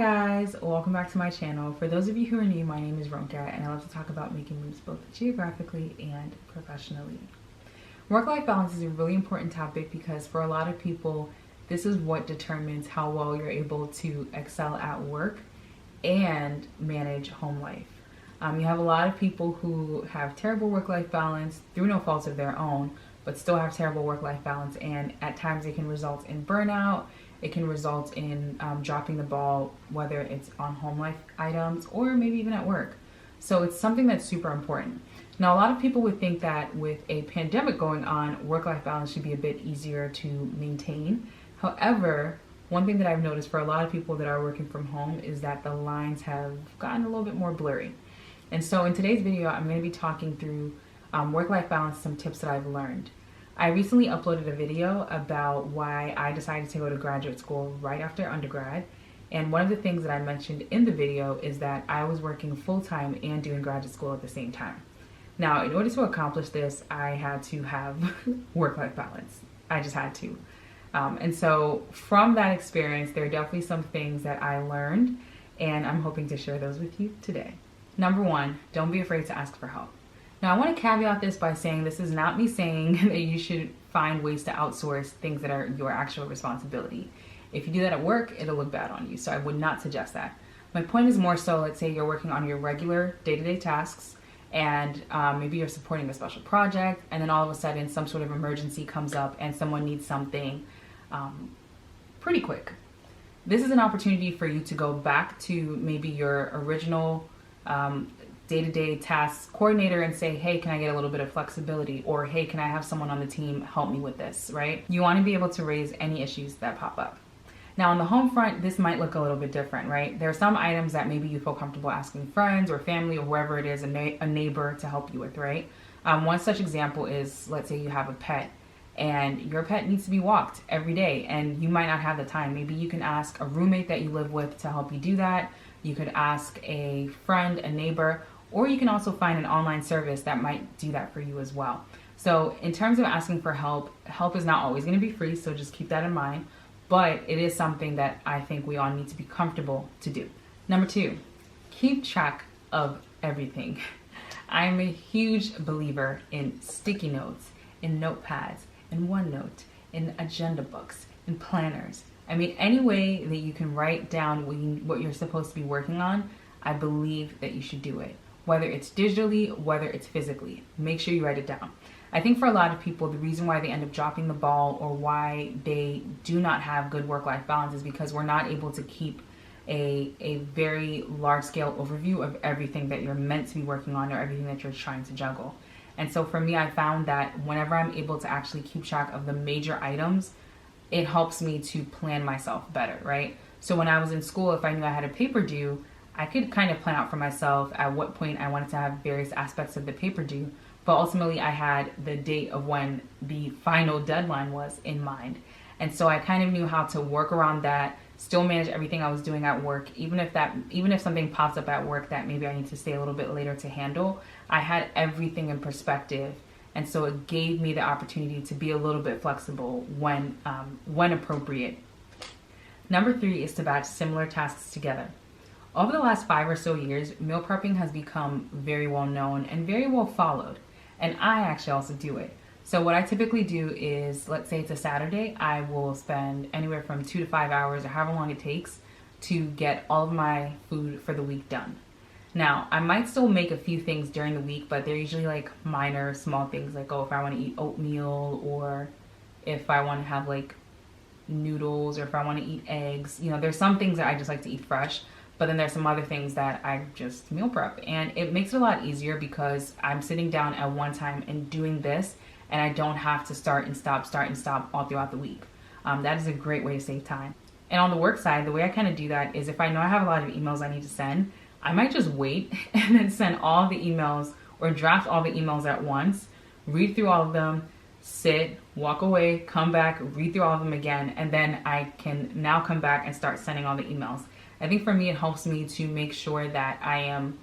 guys, welcome back to my channel. For those of you who are new, my name is Ronka and I love to talk about making moves both geographically and professionally. Work-life balance is a really important topic because for a lot of people, this is what determines how well you're able to excel at work and manage home life. You have a lot of people who have terrible work-life balance through no fault of their own, but still have terrible work-life balance, and at times it can result in burnout. It can result in dropping the ball, whether it's on home life items or maybe even at work. So it's something that's super important. Now, a lot of people would think that with a pandemic going on, work-life balance should be a bit easier to maintain. However, one thing that I've noticed for a lot of people that are working from home is that the lines have gotten a little bit more blurry. And so in today's video, I'm going to be talking through work-life balance, some tips that I've learned. I recently uploaded a video about why I decided to go to graduate school right after undergrad. And one of the things that I mentioned in the video is that I was working full-time and doing graduate school at the same time. Now, in order to accomplish this, I had to have work-life balance. I just had to. And so from that experience, there are definitely some things that I learned, and I'm hoping to share those with you today. Number one, don't be afraid to ask for help. Now, I want to caveat this by saying this is not me saying that you should find ways to outsource things that are your actual responsibility. If you do that at work, it'll look bad on you, so I would not suggest that. My point is more so, let's say you're working on your regular day-to-day tasks, and maybe you're supporting a special project, and then all of a sudden some sort of emergency comes up and someone needs something pretty quick. This is an opportunity for you to go back to maybe your original day-to-day tasks coordinator and say, hey, can I get a little bit of flexibility? Or hey, can I have someone on the team help me with this, right? You want to be able to raise any issues that pop up. Now on the home front, this might look a little bit different, right? There are some items that maybe you feel comfortable asking friends or family or whoever it is, a neighbor to help you with, right? One such example is, let's say you have a pet and your pet needs to be walked every day and you might not have the time. Maybe you can ask a roommate that you live with to help you do that. You could ask a friend, a neighbor, or you can also find an online service that might do that for you as well. So in terms of asking for help, help is not always going to be free, so just keep that in mind. But it is something that I think we all need to be comfortable to do. Number two, keep track of everything. I'm a huge believer in sticky notes, in notepads, in OneNote, in agenda books, in planners. I mean, any way that you can write down what you're supposed to be working on, I believe that you should do it. Whether it's digitally, whether it's physically, make sure you write it down. I think for a lot of people, the reason why they end up dropping the ball or why they do not have good work-life balance is because we're not able to keep a very large-scale overview of everything that you're meant to be working on or everything that you're trying to juggle. And so for me, I found that whenever I'm able to actually keep track of the major items, it helps me to plan myself better, right? So when I was in school, if I knew I had a paper due, I could kind of plan out for myself at what point I wanted to have various aspects of the paper due, but ultimately I had the date of when the final deadline was in mind. And so I kind of knew how to work around that, still manage everything I was doing at work, even if something pops up at work that maybe I need to stay a little bit later to handle, I had everything in perspective. And so it gave me the opportunity to be a little bit flexible when appropriate. Number three is to batch similar tasks together. Over the last 5 or so years, meal prepping has become very well known and very well followed. And I actually also do it. So what I typically do is, let's say it's a Saturday, I will spend anywhere from 2 to 5 hours or however long it takes to get all of my food for the week done. Now, I might still make a few things during the week, but they're usually like minor, small things like, oh, if I want to eat oatmeal or if I want to have like noodles or if I want to eat eggs. You know, there's some things that I just like to eat fresh. But then there's some other things that I just meal prep, and it makes it a lot easier because I'm sitting down at one time and doing this, and I don't have to start and stop all throughout the week. That is a great way to save time. And on the work side, the way I kind of do that is if I know I have a lot of emails I need to send, I might just wait and then send all the emails or draft all the emails at once, read through all of them, sit, walk away, come back, read through all of them again, and then I can now come back and start sending all the emails. I think for me, it helps me to make sure that I am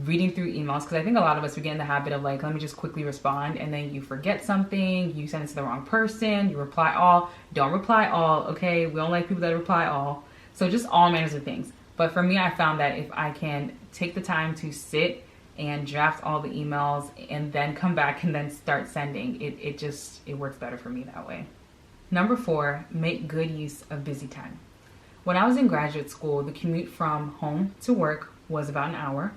reading through emails, because I think a lot of us, we get in the habit of like, let me just quickly respond, and then you forget something, you send it to the wrong person, you reply all. Don't reply all, okay? We don't like people that reply all. So just all manners of things. But for me, I found that if I can take the time to sit and draft all the emails and then come back and then start sending, it works better for me that way. Number 4, make good use of busy time. When I was in graduate school, the commute from home to work was about an hour.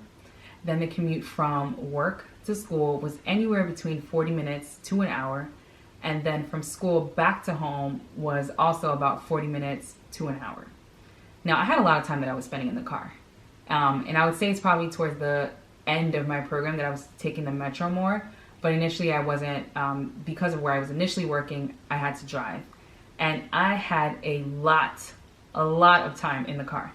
Then the commute from work to school was anywhere between 40 minutes to an hour. And then from school back to home was also about 40 minutes to an hour. Now, I had a lot of time that I was spending in the car. And I would say it's probably towards the end of my program that I was taking the metro more. But initially I wasn't, because of where I was initially working, I had to drive. And I had a lot of time in the car.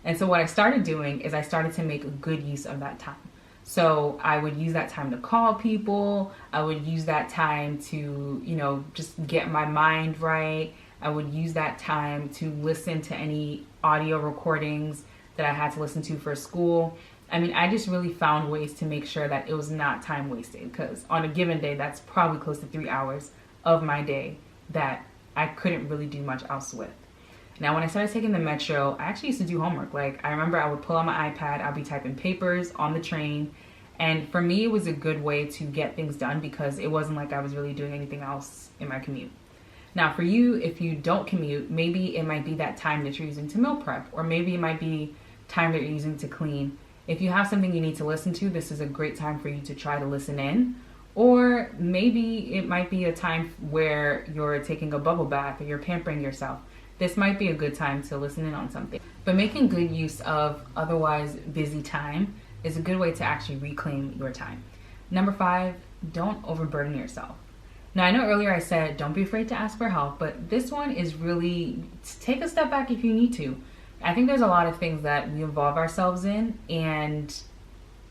And so what I started doing is I started to make a good use of that time. So I would use that time to call people. I would use that time to, just get my mind right. I would use that time to listen to any audio recordings that I had to listen to for school. I mean, I just really found ways to make sure that it was not time wasted, because on a given day, that's probably close to 3 hours of my day that I couldn't really do much else with. Now, when I started taking the metro, I actually used to do homework. Like, I remember I would pull out my iPad, I'd be typing papers on the train. And for me, it was a good way to get things done because it wasn't like I was really doing anything else in my commute. Now, for you, if you don't commute, maybe it might be that time that you're using to meal prep, or maybe it might be time that you're using to clean. If you have something you need to listen to, this is a great time for you to try to listen in. Or maybe it might be a time where you're taking a bubble bath or you're pampering yourself. This might be a good time to listen in on something. But making good use of otherwise busy time is a good way to actually reclaim your time. Number 5, don't overburden yourself. Now, I know earlier I said don't be afraid to ask for help, but this one is really take a step back if you need to. I think there's a lot of things that we involve ourselves in, and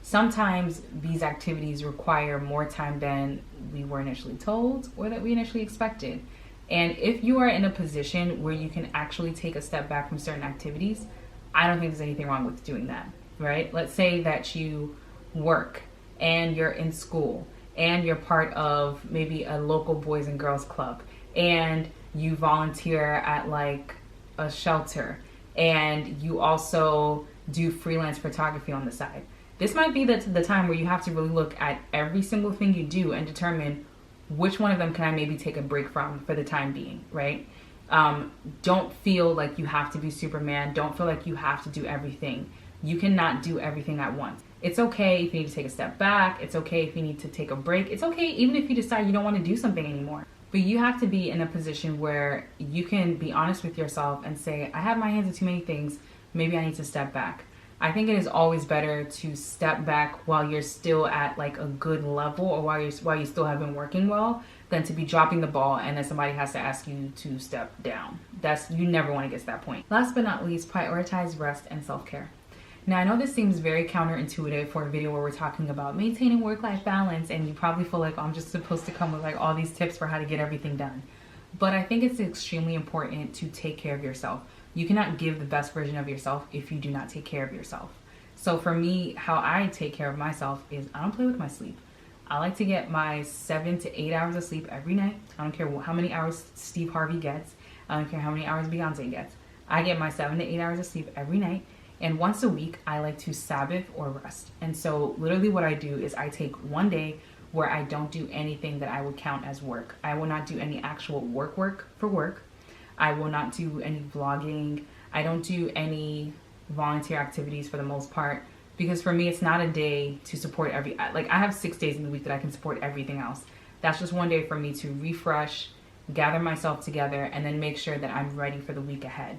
sometimes these activities require more time than we were initially told or that we initially expected. And if you are in a position where you can actually take a step back from certain activities, I don't think there's anything wrong with doing that, right? Let's say that you work and you're in school and you're part of maybe a local boys and girls club, and you volunteer at like a shelter, and you also do freelance photography on the side. This might be the time where you have to really look at every single thing you do and determine which one of them can I maybe take a break from for the time being, right? Don't feel like you have to be Superman. Don't feel like you have to do everything. You cannot do everything at once. It's okay if you need to take a step back. It's okay if you need to take a break. It's okay even if you decide you don't want to do something anymore. But you have to be in a position where you can be honest with yourself and say, I have my hands in too many things. Maybe I need to step back. I think it is always better to step back while you're still at like a good level, or while you still have been working well, than to be dropping the ball and then somebody has to ask you to step down. You never want to get to that point. Last but not least, prioritize rest and self-care. Now, I know this seems very counterintuitive for a video where we're talking about maintaining work-life balance, and you probably feel like I'm just supposed to come with like all these tips for how to get everything done. But I think it's extremely important to take care of yourself. You cannot give the best version of yourself if you do not take care of yourself. So for me, how I take care of myself is I don't play with my sleep. I like to get my 7 to 8 hours of sleep every night. I don't care how many hours Steve Harvey gets. I don't care how many hours Beyonce gets. I get my 7 to 8 hours of sleep every night. And once a week, I like to Sabbath or rest. And so literally what I do is I take one day where I don't do anything that I would count as work. I will not do any actual work for work. I will not do any vlogging. I don't do any volunteer activities for the most part, because for me, it's not a day to support I have 6 days in the week that I can support everything else. That's just one day for me to refresh, gather myself together, and then make sure that I'm ready for the week ahead.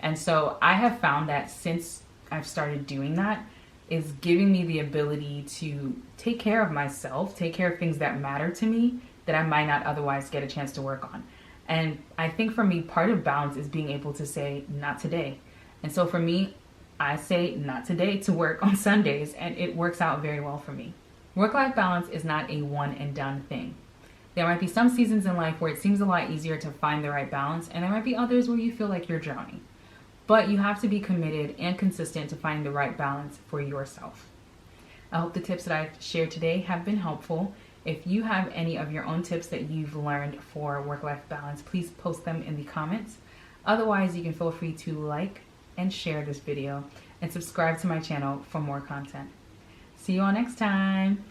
And so I have found that since I've started doing that, is giving me the ability to take care of myself, take care of things that matter to me that I might not otherwise get a chance to work on. And I think for me, part of balance is being able to say, not today. And so for me, I say not today to work on Sundays, and it works out very well for me. Work-life balance is not a one and done thing. There might be some seasons in life where it seems a lot easier to find the right balance, and there might be others where you feel like you're drowning. But you have to be committed and consistent to finding the right balance for yourself. I hope the tips that I've shared today have been helpful. If you have any of your own tips that you've learned for work-life balance, please post them in the comments. Otherwise, you can feel free to like and share this video, and subscribe to my channel for more content. See you all next time.